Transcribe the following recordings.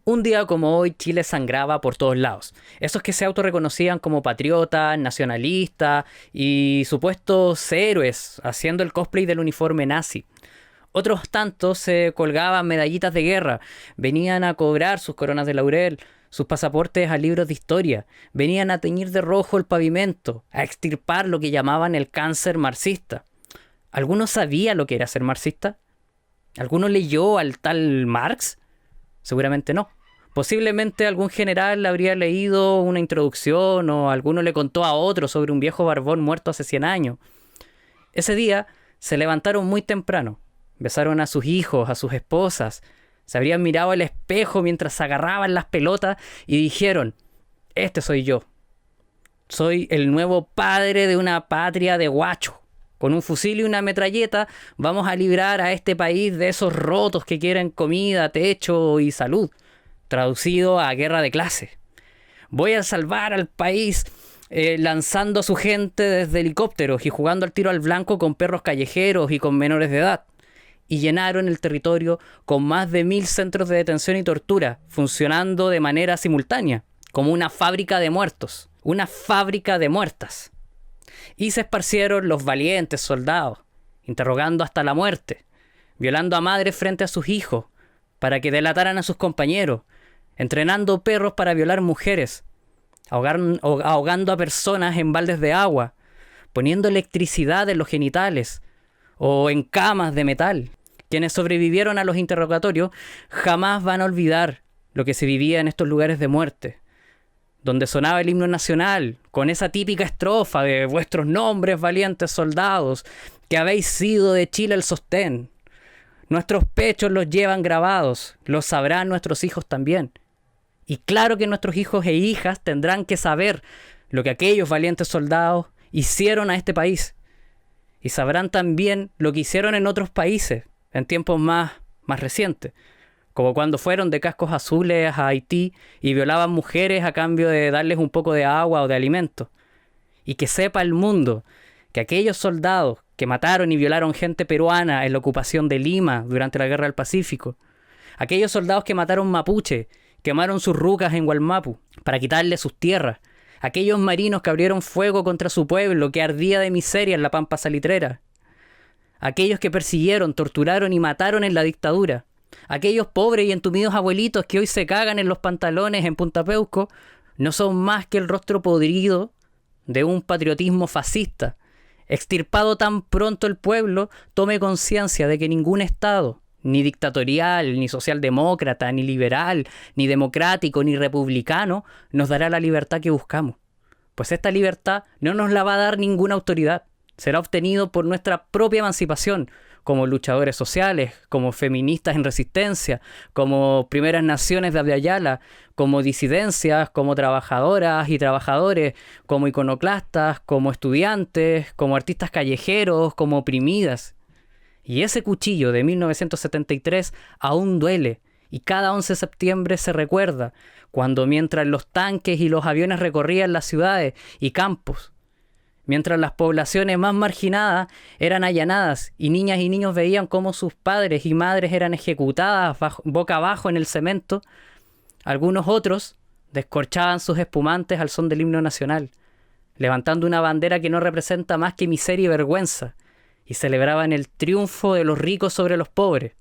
Un día como hoy, Chile sangraba por todos lados. Esos que se autorreconocían como patriotas, nacionalistas y supuestos héroes, haciendo el cosplay del uniforme nazi. Otros tantos se colgaban medallitas de guerra, venían a cobrar sus coronas de laurel, sus pasaportes a libros de historia, venían a teñir de rojo el pavimento, a extirpar lo que llamaban el cáncer marxista. ¿Alguno sabía lo que era ser marxista? ¿Alguno leyó al tal Marx? Seguramente no. Posiblemente algún general habría leído una introducción o alguno le contó a otro sobre un viejo barbón muerto hace 100 años. Ese día se levantaron muy temprano, besaron a sus hijos, a sus esposas, se habrían mirado al espejo mientras se agarraban las pelotas y dijeron: este soy yo. Soy el nuevo padre de una patria de guacho. Con un fusil y una metralleta vamos a librar a este país de esos rotos que quieren comida, techo y salud. Traducido a guerra de clase. Voy a salvar al país lanzando a su gente desde helicópteros y jugando al tiro al blanco con perros callejeros y con menores de edad. Y llenaron el territorio con más de 1000 centros de detención y tortura, funcionando de manera simultánea, como una fábrica de muertos, una fábrica de muertas. Y se esparcieron los valientes soldados, interrogando hasta la muerte, violando a madres frente a sus hijos, para que delataran a sus compañeros, entrenando perros para violar mujeres, ahogando a personas en baldes de agua, poniendo electricidad en los genitales o en camas de metal. Quienes sobrevivieron a los interrogatorios jamás van a olvidar lo que se vivía en estos lugares de muerte, donde sonaba el himno nacional, con esa típica estrofa de vuestros nombres, valientes soldados, que habéis sido de Chile el sostén. Nuestros pechos los llevan grabados, los sabrán nuestros hijos también. Y claro que nuestros hijos e hijas tendrán que saber lo que aquellos valientes soldados hicieron a este país. Y sabrán también lo que hicieron en otros países, en tiempos más recientes. Como cuando fueron de cascos azules a Haití y violaban mujeres a cambio de darles un poco de agua o de alimento. Y que sepa el mundo que aquellos soldados que mataron y violaron gente peruana en la ocupación de Lima durante la Guerra del Pacífico, aquellos soldados que mataron mapuche, quemaron sus rucas en Gualmapu para quitarle sus tierras, aquellos marinos que abrieron fuego contra su pueblo que ardía de miseria en la pampa salitrera, aquellos que persiguieron, torturaron y mataron en la dictadura, aquellos pobres y entumidos abuelitos que hoy se cagan en los pantalones en Punta Peuco, no son más que el rostro podrido de un patriotismo fascista, extirpado tan pronto el pueblo tome conciencia de que ningún Estado, ni dictatorial, ni socialdemócrata, ni liberal, ni democrático, ni republicano, nos dará la libertad que buscamos. Pues esta libertad no nos la va a dar ninguna autoridad. Será obtenido por nuestra propia emancipación, como luchadores sociales, como feministas en resistencia, como primeras naciones de Ayala, como disidencias, como trabajadoras y trabajadores, como iconoclastas, como estudiantes, como artistas callejeros, como oprimidas. Y ese cuchillo de 1973 aún duele, y cada 11 de septiembre se recuerda, cuando mientras los tanques y los aviones recorrían las ciudades y campos, mientras las poblaciones más marginadas eran allanadas y niñas y niños veían cómo sus padres y madres eran ejecutadas boca abajo en el cemento, algunos otros descorchaban sus espumantes al son del himno nacional, levantando una bandera que no representa más que miseria y vergüenza, y celebraban el triunfo de los ricos sobre los pobres,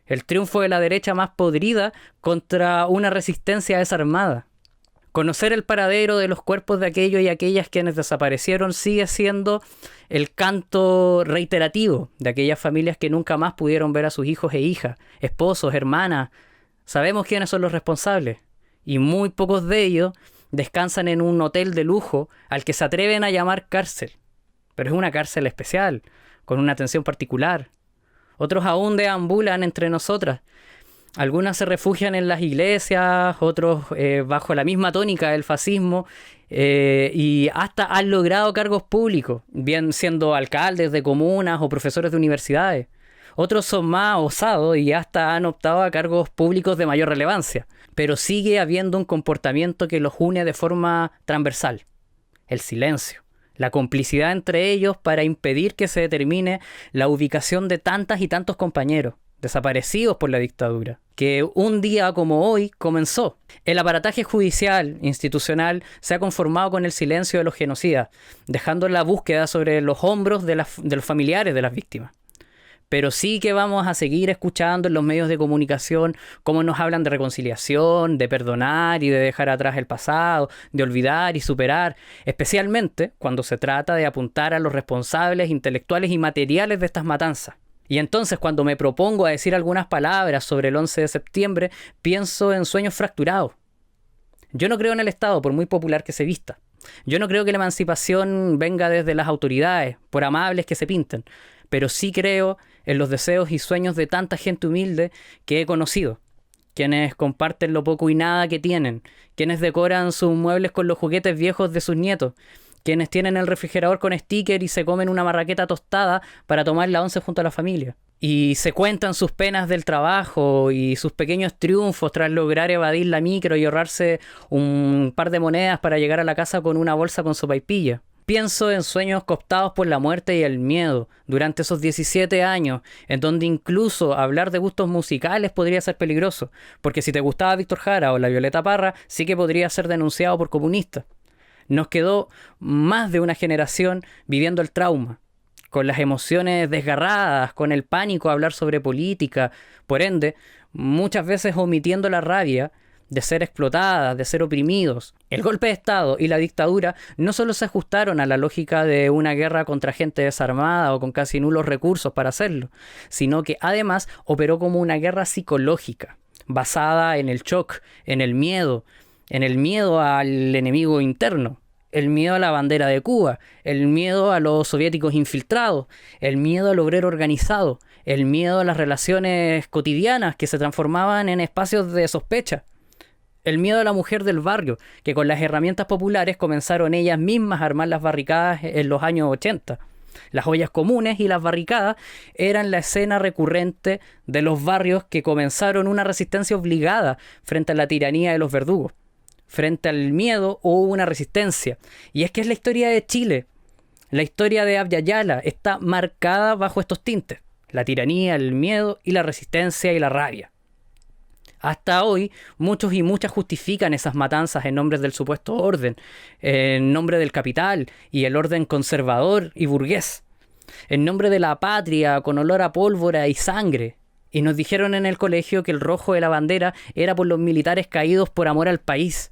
el triunfo de la derecha más podrida contra una resistencia desarmada. Conocer el paradero de los cuerpos de aquellos y aquellas quienes desaparecieron sigue siendo el canto reiterativo de aquellas familias que nunca más pudieron ver a sus hijos e hijas, esposos, hermanas. Sabemos quiénes son los responsables, y muy pocos de ellos descansan en un hotel de lujo al que se atreven a llamar cárcel. Pero es una cárcel especial, con una atención particular. Otros aún deambulan entre nosotras. Algunas se refugian en las iglesias, otros bajo la misma tónica del fascismo, y hasta han logrado cargos públicos, bien siendo alcaldes de comunas o profesores de universidades. Otros son más osados y hasta han optado a cargos públicos de mayor relevancia. Pero sigue habiendo un comportamiento que los une de forma transversal: el silencio. La complicidad entre ellos para impedir que se determine la ubicación de tantas y tantos compañeros, desaparecidos por la dictadura, que un día como hoy comenzó. El aparataje judicial, institucional, se ha conformado con el silencio de los genocidas, dejando la búsqueda sobre los hombros de los familiares de las víctimas. Pero sí que vamos a seguir escuchando en los medios de comunicación cómo nos hablan de reconciliación, de perdonar y de dejar atrás el pasado, de olvidar y superar, especialmente cuando se trata de apuntar a los responsables intelectuales y materiales de estas matanzas. Y entonces cuando me propongo a decir algunas palabras sobre el 11 de septiembre, pienso en sueños fracturados. Yo no creo en el Estado, por muy popular que se vista. Yo no creo que la emancipación venga desde las autoridades, por amables que se pinten, pero sí creo en los deseos y sueños de tanta gente humilde que he conocido, quienes comparten lo poco y nada que tienen, quienes decoran sus muebles con los juguetes viejos de sus nietos, quienes tienen el refrigerador con sticker y se comen una marraqueta tostada para tomar la once junto a la familia. Y se cuentan sus penas del trabajo y sus pequeños triunfos tras lograr evadir la micro y ahorrarse un par de monedas para llegar a la casa con una bolsa con sopaipilla. Pienso en sueños cooptados por la muerte y el miedo durante esos 17 años, en donde incluso hablar de gustos musicales podría ser peligroso, porque si te gustaba Víctor Jara o la Violeta Parra, sí que podría ser denunciado por comunista. Nos quedó más de una generación viviendo el trauma, con las emociones desgarradas, con el pánico a hablar sobre política, por ende, muchas veces omitiendo la rabia de ser explotadas, de ser oprimidos. El golpe de Estado y la dictadura no solo se ajustaron a la lógica de una guerra contra gente desarmada o con casi nulos recursos para hacerlo, sino que además operó como una guerra psicológica, basada en el shock, en el miedo al enemigo interno, el miedo a la bandera de Cuba, el miedo a los soviéticos infiltrados, el miedo al obrero organizado, el miedo a las relaciones cotidianas que se transformaban en espacios de sospecha, el miedo a la mujer del barrio, que con las herramientas populares comenzaron ellas mismas a armar las barricadas en los años 80. Las ollas comunes y las barricadas eran la escena recurrente de los barrios que comenzaron una resistencia obligada frente a la tiranía de los verdugos. Frente al miedo hubo una resistencia. Y es que es la historia de Chile. La historia de Abya Yala está marcada bajo estos tintes. La tiranía, el miedo y la resistencia y la rabia. Hasta hoy, muchos y muchas justifican esas matanzas en nombre del supuesto orden, en nombre del capital y el orden conservador y burgués, en nombre de la patria con olor a pólvora y sangre. Y nos dijeron en el colegio que el rojo de la bandera era por los militares caídos por amor al país.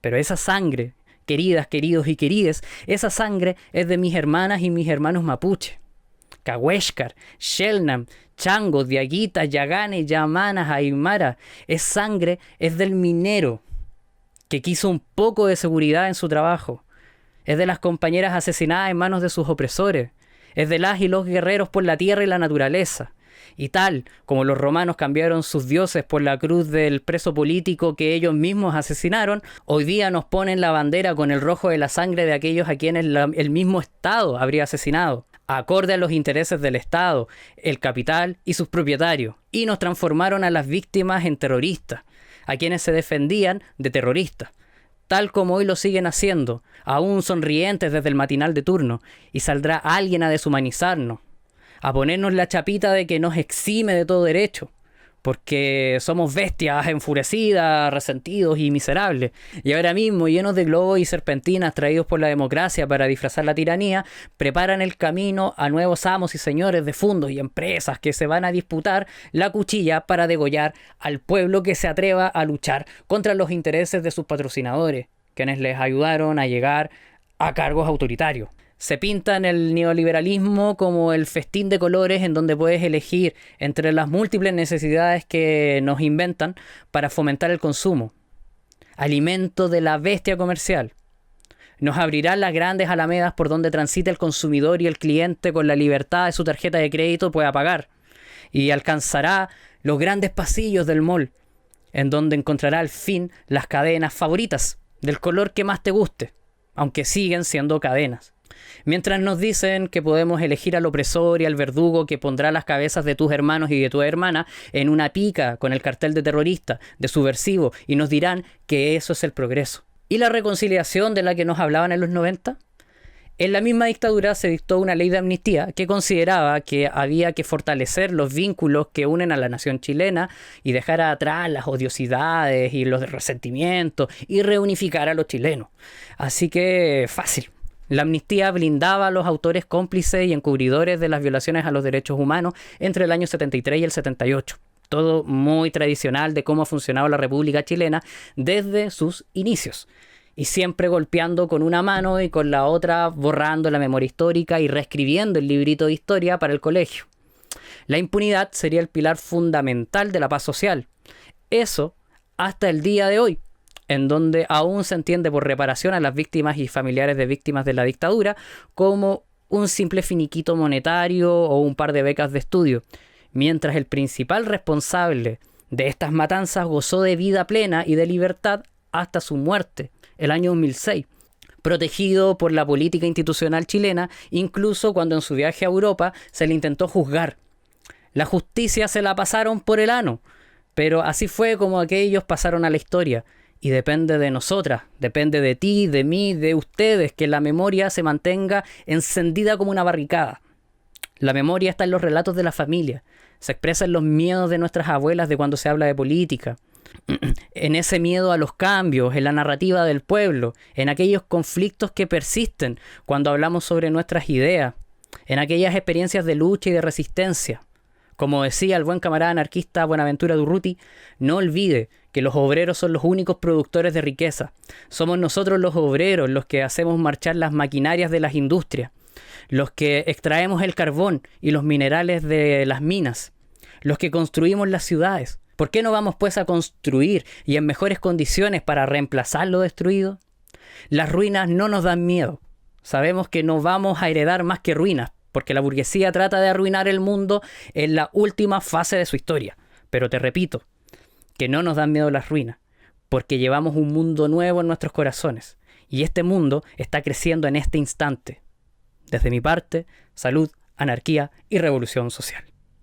Pero esa sangre, queridas, queridos y querides, esa sangre es de mis hermanas y mis hermanos mapuche. Cahuéscar, Xelnam, Changos, Diaguitas, Yaganes, Yamanas, Aymara. Es sangre, es del minero que quiso un poco de seguridad en su trabajo. Es de las compañeras asesinadas en manos de sus opresores. Es de las y los guerreros por la tierra y la naturaleza. Y tal como los romanos cambiaron sus dioses por la cruz del preso político que ellos mismos asesinaron, hoy día nos ponen la bandera con el rojo de la sangre de aquellos a quienes el mismo Estado habría asesinado, acorde a los intereses del Estado, el capital y sus propietarios, y nos transformaron a las víctimas en terroristas, a quienes se defendían de terroristas, tal como hoy lo siguen haciendo, aún sonrientes desde el matinal de turno, y saldrá alguien a deshumanizarnos, a ponernos la chapita de que nos exime de todo derecho, porque somos bestias enfurecidas, resentidos y miserables. Y ahora mismo, llenos de globos y serpentinas traídos por la democracia para disfrazar la tiranía, preparan el camino a nuevos amos y señores de fondos y empresas que se van a disputar la cuchilla para degollar al pueblo que se atreva a luchar contra los intereses de sus patrocinadores, quienes les ayudaron a llegar a cargos autoritarios. Se pinta en el neoliberalismo como el festín de colores en donde puedes elegir entre las múltiples necesidades que nos inventan para fomentar el consumo. Alimento de la bestia comercial. Nos abrirán las grandes alamedas por donde transita el consumidor y el cliente con la libertad de su tarjeta de crédito pueda pagar. Y alcanzará los grandes pasillos del mall, en donde encontrará al fin las cadenas favoritas, del color que más te guste, aunque siguen siendo cadenas. Mientras nos dicen que podemos elegir al opresor y al verdugo que pondrá las cabezas de tus hermanos y de tu hermana en una pica con el cartel de terrorista, de subversivo, y nos dirán que eso es el progreso. ¿Y la reconciliación de la que nos hablaban en los 90? En la misma dictadura se dictó una ley de amnistía que consideraba que había que fortalecer los vínculos que unen a la nación chilena y dejar atrás las odiosidades y los resentimientos y reunificar a los chilenos. Así que fácil. La amnistía blindaba a los autores cómplices y encubridores de las violaciones a los derechos humanos entre el año 73 y el 78. Todo muy tradicional de cómo ha funcionado la República Chilena desde sus inicios. Y siempre golpeando con una mano y con la otra borrando la memoria histórica y reescribiendo el librito de historia para el colegio. La impunidad sería el pilar fundamental de la paz social. Eso hasta el día de hoy, en donde aún se entiende por reparación a las víctimas y familiares de víctimas de la dictadura como un simple finiquito monetario o un par de becas de estudio, mientras el principal responsable de estas matanzas gozó de vida plena y de libertad hasta su muerte, el año 2006, protegido por la política institucional chilena, incluso cuando en su viaje a Europa se le intentó juzgar. La justicia se la pasaron por el ano, pero así fue como aquellos pasaron a la historia. Y depende de nosotras, depende de ti, de mí, de ustedes, que la memoria se mantenga encendida como una barricada. La memoria está en los relatos de la familia, se expresa en los miedos de nuestras abuelas de cuando se habla de política, en ese miedo a los cambios, en la narrativa del pueblo, en aquellos conflictos que persisten cuando hablamos sobre nuestras ideas, en aquellas experiencias de lucha y de resistencia. Como decía el buen camarada anarquista Buenaventura Durruti, no olvide que los obreros son los únicos productores de riqueza. Somos nosotros los obreros los que hacemos marchar las maquinarias de las industrias, los que extraemos el carbón y los minerales de las minas, los que construimos las ciudades. ¿Por qué no vamos pues a construir y en mejores condiciones para reemplazar lo destruido? Las ruinas no nos dan miedo. Sabemos que no vamos a heredar más que ruinas, porque la burguesía trata de arruinar el mundo en la última fase de su historia. Pero te repito, que no nos dan miedo las ruinas, porque llevamos un mundo nuevo en nuestros corazones. Y este mundo está creciendo en este instante. Desde mi parte, salud, anarquía y revolución social.